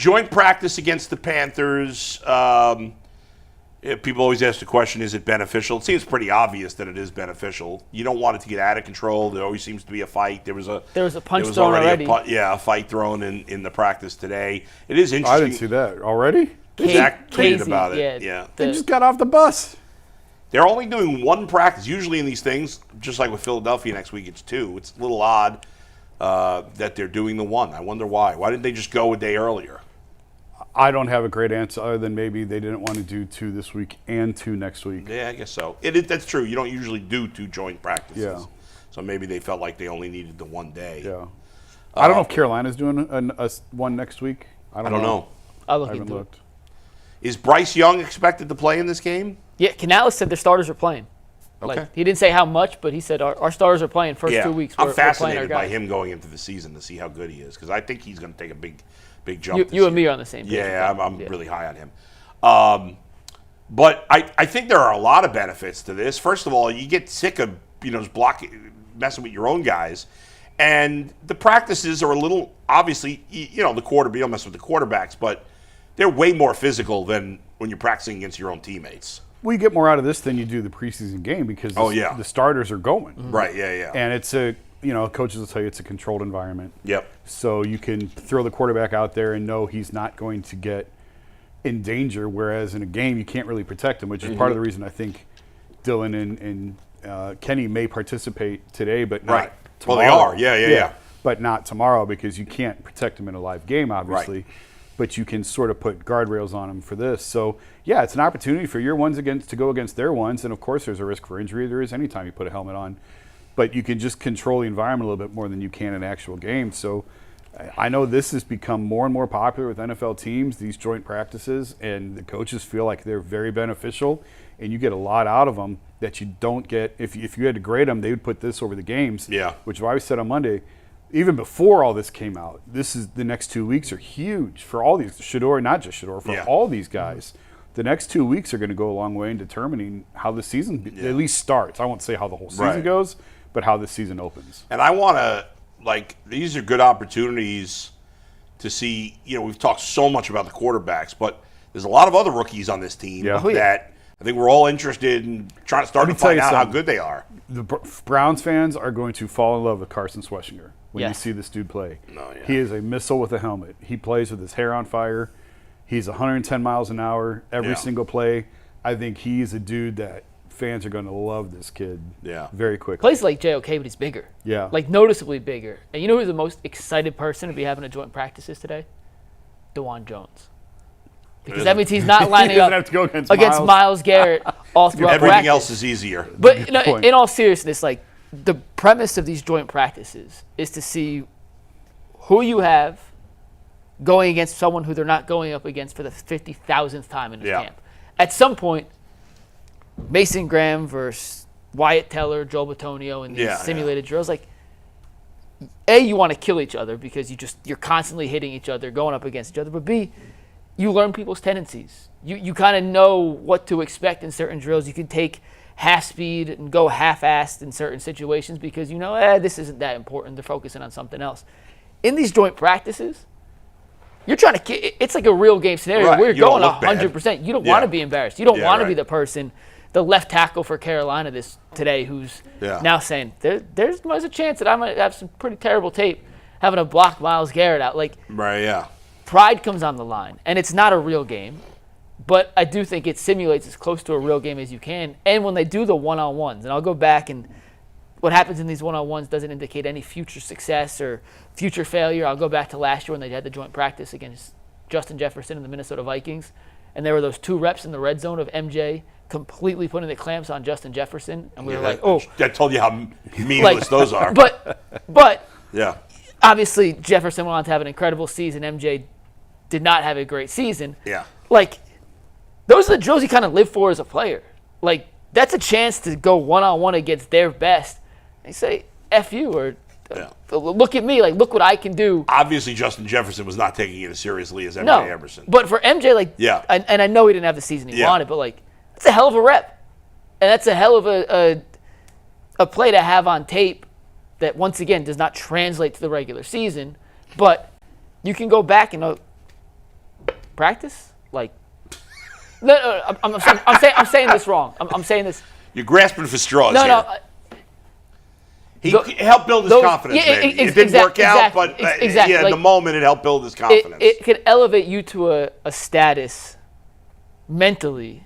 Joint practice against the Panthers. People always ask the question, is it beneficial? It seems pretty obvious that it is beneficial. You don't want it to get out of control. There always seems to be a fight. There was a punch thrown already. A fight thrown in the practice today. It is interesting. I didn't see that. Already? Zach tweeted about it. Yeah. They just got off the bus. They're only doing one practice. Usually in these things, just like with Philadelphia next week, it's two. It's a little odd that they're doing the one. I wonder why. Why didn't they just go a day earlier? I don't have a great answer other than maybe they didn't want to do 2 this week and 2 next week. Yeah, I guess so. That's true. You don't usually do 2 joint practices. Yeah. So maybe they felt like they only needed the one day. Yeah. I don't know if Carolina's doing a one next week. I don't know. I haven't looked. Is Bryce Young expected to play in this game? Yeah, Canales said their starters are playing. Okay. He didn't say how much, but he said our starters are playing first 2 weeks. I'm fascinated by him going into the season to see how good he is because I think he's going to take a big jump. You and me are on the same page. Yeah, I'm really high on him. But I think there are a lot of benefits to this. First of all, you get sick of just messing with your own guys, and the practices are a little obviously you don't mess with the quarterbacks, but they're way more physical than when you're practicing against your own teammates. Well, you get more out of this than you do the preseason game because the starters are going. Mm-hmm. Right, yeah. And it's coaches will tell you it's a controlled environment. Yep. So you can throw the quarterback out there and know he's not going to get in danger, whereas in a game you can't really protect him, which is part of the reason I think Dillon and Kenny may participate today, but not tomorrow. Well, they are. Yeah. But not tomorrow because you can't protect him in a live game, obviously. Right. But you can sort of put guardrails on them for this. So, yeah, it's an opportunity for your ones to go against their ones. And, of course, there's a risk for injury. There is any time you put a helmet on. But you can just control the environment a little bit more than you can in actual games. So I know this has become more and more popular with NFL teams, these joint practices, and the coaches feel like they're very beneficial. And you get a lot out of them that you don't get. If you had to grade them, they would put this over the games, which I've always said on Monday. Even before all this came out, the next 2 weeks are huge for all these Shedeur, not just Shedeur, for all these guys. The next 2 weeks are going to go a long way in determining how the season at least starts. I won't say how the whole season goes, but how the season opens. And I want to these are good opportunities to see. We've talked so much about the quarterbacks, but there's a lot of other rookies on this team that I think we're all interested in trying to find out how good they are. The Browns fans are going to fall in love with Carson Schwetzinger when you see this dude play. He is a missile with a helmet. He plays with his hair on fire. He's 110 miles an hour every single play. I think he's a dude that fans are going to love this kid very quickly. Plays like JOK, but he's bigger. Yeah. Noticeably bigger. And you know who's the most excited person to be having a joint practices today? DeJuan Jones. Because that means he's not lining up have to go against Myles Garrett all throughout Everything practice. else is easier. But in all seriousness, the premise of these joint practices is to see who you have going against someone who they're not going up against for the 50,000th time in this camp. At some point, Mason Graham versus Wyatt Teller, Joel Bitonio, and these simulated drills, you want to kill each other because you're constantly hitting each other, going up against each other, but B, you learn people's tendencies. You kind of know what to expect in certain drills. You can take half speed and go half-assed in certain situations because this isn't that important. They're focusing on something else. In these joint practices, you're trying to – it's like a real game scenario. We're going 100%. You don't want to be embarrassed. You don't want to be the person, the left tackle for Carolina today who's now saying, there's a chance that I might have some pretty terrible tape having to block Myles Garrett out. Pride comes on the line, and it's not a real game. But I do think it simulates as close to a real game as you can. And when they do the one-on-ones, and I'll go back and what happens in these one-on-ones doesn't indicate any future success or future failure. I'll go back to last year when they had the joint practice against Justin Jefferson and the Minnesota Vikings. And there were those 2 reps in the red zone of MJ completely putting the clamps on Justin Jefferson. And we were like, oh. That told you how meaningless those are. But obviously Jefferson went on to have an incredible season. MJ did not have a great season. Yeah. Those are the drills you kind of live for as a player. That's a chance to go one-on-one against their best. They say, F you, or look at me, look what I can do. Obviously, Justin Jefferson was not taking it as seriously as MJ Emerson. But for MJ, and I know he didn't have the season he wanted, but, that's a hell of a rep. And that's a hell of a play to have on tape that, once again, does not translate to the regular season. But you can go back and practice? Like, no, I'm saying this wrong. I'm saying this. You're grasping for straws No, here. no. He helped build his confidence, maybe. It didn't work out, but exactly. yeah, in the moment, it helped build his confidence. It could elevate you to a status mentally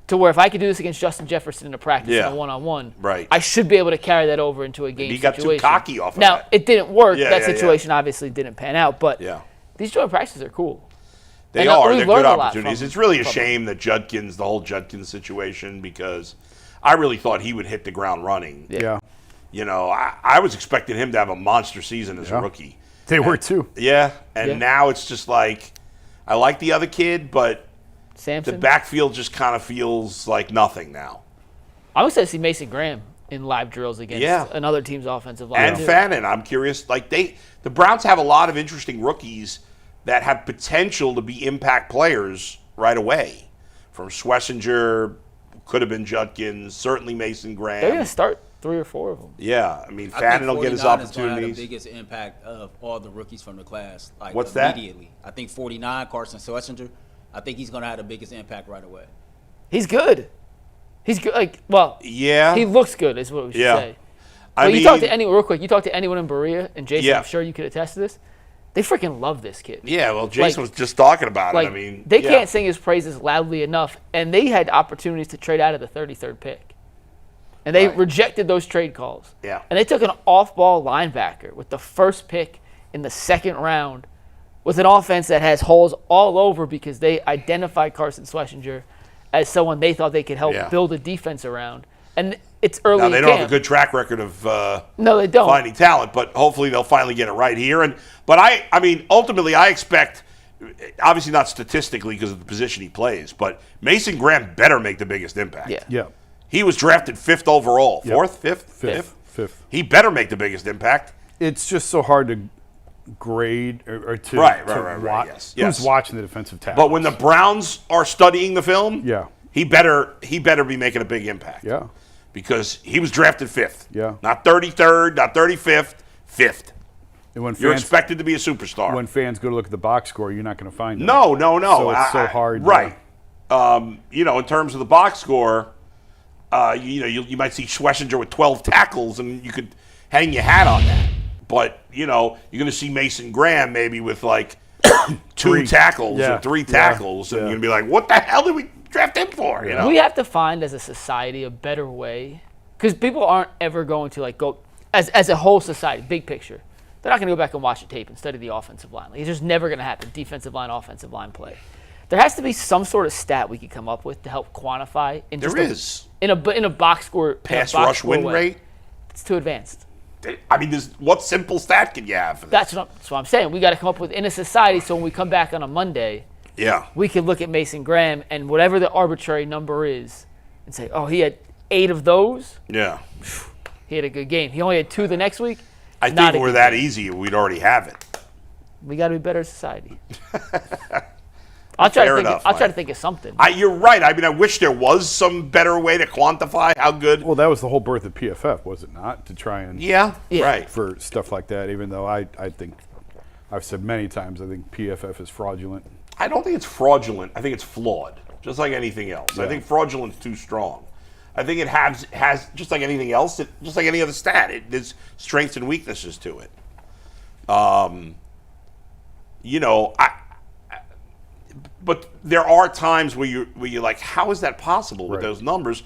to where if I could do this against Justin Jefferson in a practice in a one-on-one, right. I should be able to carry that over into a game He got situation. too cocky off of now, that. it didn't work. Yeah, that yeah, situation obviously didn't pan out, but these joint practices are cool. They And are. we've They're learned good a lot opportunities. from It's really a them. shame that the whole Judkins situation, because I really thought he would hit the ground running. Yeah. You know, I was expecting him to have a monster season as a rookie. They were too. Yeah, and now it's just like, I like the other kid, but Samson? the backfield just kind of feels like nothing now. I would say see Mason Graham in live drills against another team's offensive line. And Fannin, I'm curious. Like the Browns have a lot of interesting rookies that have potential to be impact players right away. From Schlesinger, could have been Judkins, certainly Mason Graham. They're going to start 3 or 4 of them. Yeah, I mean, I Fannin think will get his 49 is gonna have opportunities. the biggest impact of all the rookies from the class. Like What's that? immediately. I think 49, Carson Schlesinger, I think he's going to have the biggest impact right away. He's good. He's good. Like, well, Yeah. he looks good is what we should say. I But mean, you talk to real quick, you talk to anyone in Berea, and Jason, Yeah. I'm sure you could attest to this, they freaking love this kid. yeah, well, Jason like- was just talking about Like, it. I mean, they can't sing his praises loudly enough, and they had opportunities to trade out of the 33rd pick. And they Right. rejected those trade calls. Yeah. And they took an off-ball linebacker with the first pick in the second round with an offense that has holes all over because they identified Carson Schlesinger as someone they thought they could help build a defense around. And it's early Now, they in don't camp. have a good track record of No, they don't. finding talent, but hopefully they'll finally get it right here. But I mean, ultimately, I expect, obviously not statistically because of the position he plays, but Mason Graham better make the biggest impact. Yeah. Yeah. He was drafted 5th overall. Yep. 4th? 5th? Fifth. He better make the biggest impact. It's just so hard to grade or to, Right, to right, watch. yes, Who's yes. watching the defensive tackle? But when the Browns are studying the film, Yeah. he better be making a big impact. Yeah. Because he was drafted 5th. Yeah. Not 33rd, not 35th, 5th. And when You're fans, expected to be a superstar. when fans go to look at the box score, you're not going to find them. No. So it's so hard. Right. In terms of the box score, you might see Schlesinger with 12 tackles, and you could hang your hat on that. But, you're going to see Mason Graham maybe with like 2 tackles or 3 tackles, and you're going to be like, what the hell did we draft him for? You know? We have to find as a society a better way, because people aren't ever going to like go as a whole society, big picture. They're not going to go back and watch the tape and study the offensive line. Like, it's just never going to happen. Defensive line, offensive line play. There has to be some sort of stat we could come up with to help quantify. In There just is. in a box score Pass in a box rush score win way. rate. It's too advanced. I mean, what simple stat can you have for that? That's what I'm saying. We got to come up with in a society so when we come back on a Monday, Yeah. we can look at Mason Graham and whatever the arbitrary number is and say, oh, he had 8 of those. Yeah. He had a good game. He only had 2 the next week. I Not think a if we're good that game. easy, we'd already have it. We got to be better as a society. I'll try Fair to enough, think. Mike. To think of something. You're right. I mean, I wish there was some better way to quantify how good. Well, that was the whole birth of PFF, was it not? To try and Yeah. Right. for stuff like that. Even though I think I've said many times I think PFF is fraudulent. I don't think it's fraudulent. I think it's flawed, just like anything else. I think fraudulent's too strong. I think it has just like anything else, just like any other stat. There's strengths and weaknesses to it. But there are times where you're like, how is that possible with Right. those numbers?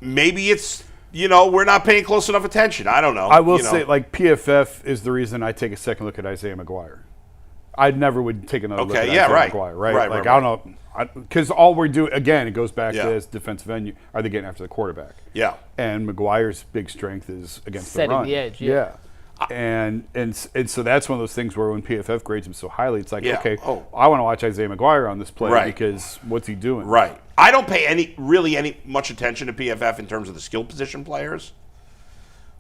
Maybe it's we're not paying close enough attention. I don't know. I will say, like, PFF is the reason I take a second look at Isaiah McGuire. I never would take another look at Okay, yeah, Isaiah right. McGuire, right? Right, like, right, I don't know. Because all we're doing, again, it goes back Yeah. to this defensive end. Are they getting after the quarterback? Yeah. And McGuire's big strength is against Setting the run. the edge, yeah. And so that's one of those things where when PFF grades him so highly, it's like, Yeah. okay, Oh. I want to watch Isaiah McGuire on this play Right. because what's he doing? Right. I don't pay any much attention to PFF in terms of the skill position players.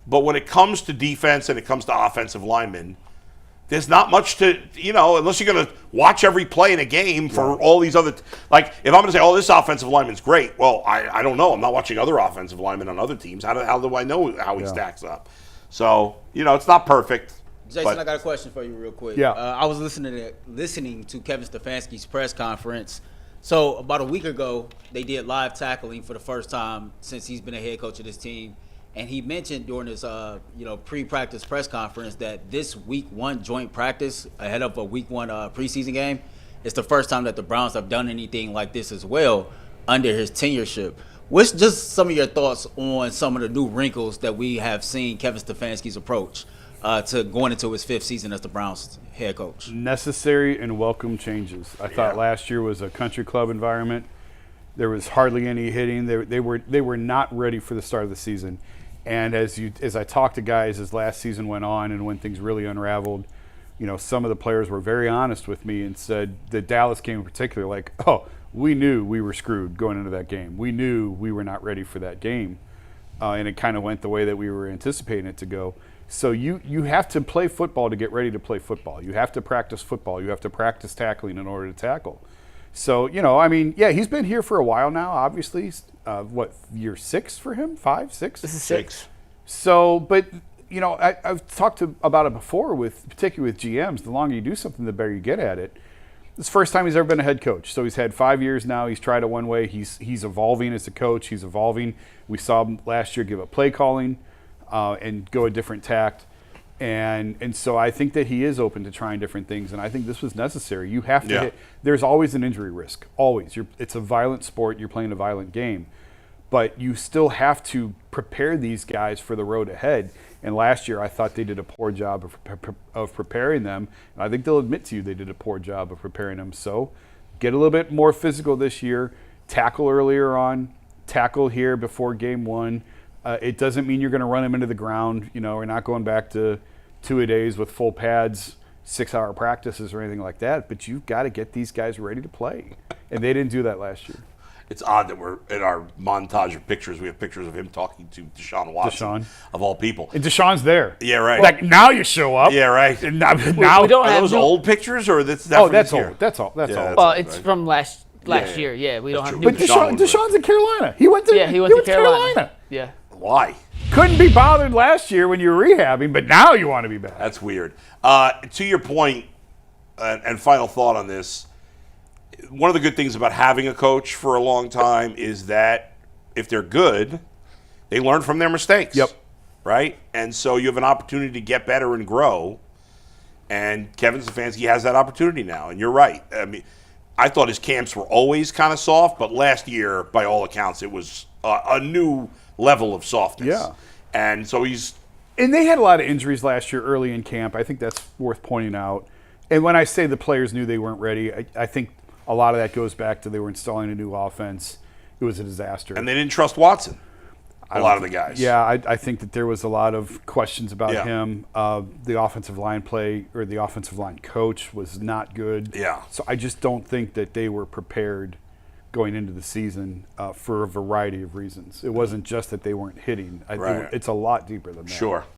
But when it comes to defense and it comes to offensive linemen, there's not much to, unless you're going to watch every play in a game for all these other, like, if I'm going to say, oh, this offensive lineman's great, well, I don't know. I'm not watching other offensive linemen on other teams. How do I know how he stacks up? So, it's not perfect, Jason, But- I got a question for you real quick. Yeah. I was listening to Kevin Stefanski's press conference. So about a week ago, they did live tackling for the first time since he's been a head coach of this team. And he mentioned during his pre-practice press conference that this week 1 joint practice ahead of a week 1 preseason game is the first time that the Browns have done anything like this as well under his tenureship. What's just some of your thoughts on some of the new wrinkles that we have seen Kevin Stefanski's approach to going into his 5th season as the Browns head coach? Necessary and welcome changes. I thought last year was a country club environment. There was hardly any hitting. They were not ready for the start of the season. And as I talked to guys as last season went on and when things really unraveled, some of the players were very honest with me and said the Dallas game in particular, like, oh, we knew we were screwed going into that game. We knew we were not ready for that game. And it kind of went the way that we were anticipating it to go. So you have to play football to get ready to play football. You have to practice football. You have to practice tackling in order to tackle. So, he's been here for a while now, obviously. Year 6 for him? 5, 6? This is 6. So, but, I've talked about it before, particularly with GMs. The longer you do something, the better you get at it. This is the first time he's ever been a head coach. So he's had 5 years now. He's tried it one way. He's evolving as a coach. He's evolving. We saw him last year give up play calling and go a different tact. And so I think that he is open to trying different things, and I think this was necessary. You have to hit. There's always an injury risk, always. It's a violent sport. You're playing a violent game. But you still have to prepare these guys for the road ahead. And last year I thought they did a poor job of preparing them. And I think they'll admit to you they did a poor job of preparing them. So get a little bit more physical this year. Tackle earlier on. Tackle here before game 1. It doesn't mean you're going to run them into the ground. We're not going back to 2-a-days with full pads, 6-hour practices or anything like that. But you've got to get these guys ready to play. And they didn't do that last year. It's odd that we're in our montage of pictures. We have pictures of him talking to Deshaun Watson, of all people. And Deshaun's there. Yeah, right. Like, now you show up. Yeah, right. And now we don't Are have those old pictures, or that's that's this old. year? That's all. That's Yeah, all. Well, right. it's from last year. Yeah, we don't That's have true. new But Deshaun was Deshaun's in Carolina. He went to Carolina. Yeah. Why? Couldn't be bothered last year when you were rehabbing, but now you want to be back. That's weird. To your point, and final thought on this, one of the good things about having a coach for a long time is that if they're good, they learn from their mistakes. Yep. Right? And so you have an opportunity to get better and grow. And Kevin Stefanski has that opportunity now. And you're right. I mean, I thought his camps were always kind of soft, but last year, by all accounts, it was a new level of softness. Yeah. And so he's And they had a lot of injuries last year early in camp. I think that's worth pointing out. And when I say the players knew they weren't ready, I think a lot of that goes back to they were installing a new offense. It was a disaster. and they didn't trust Watson. A lot of the guys. Yeah, I think that there was a lot of questions about Yeah. him. The offensive line play or the offensive line coach was not good. Yeah. So I just don't think that they were prepared going into the season for a variety of reasons. It wasn't just that they weren't hitting. Right. It's a lot deeper than that. Sure.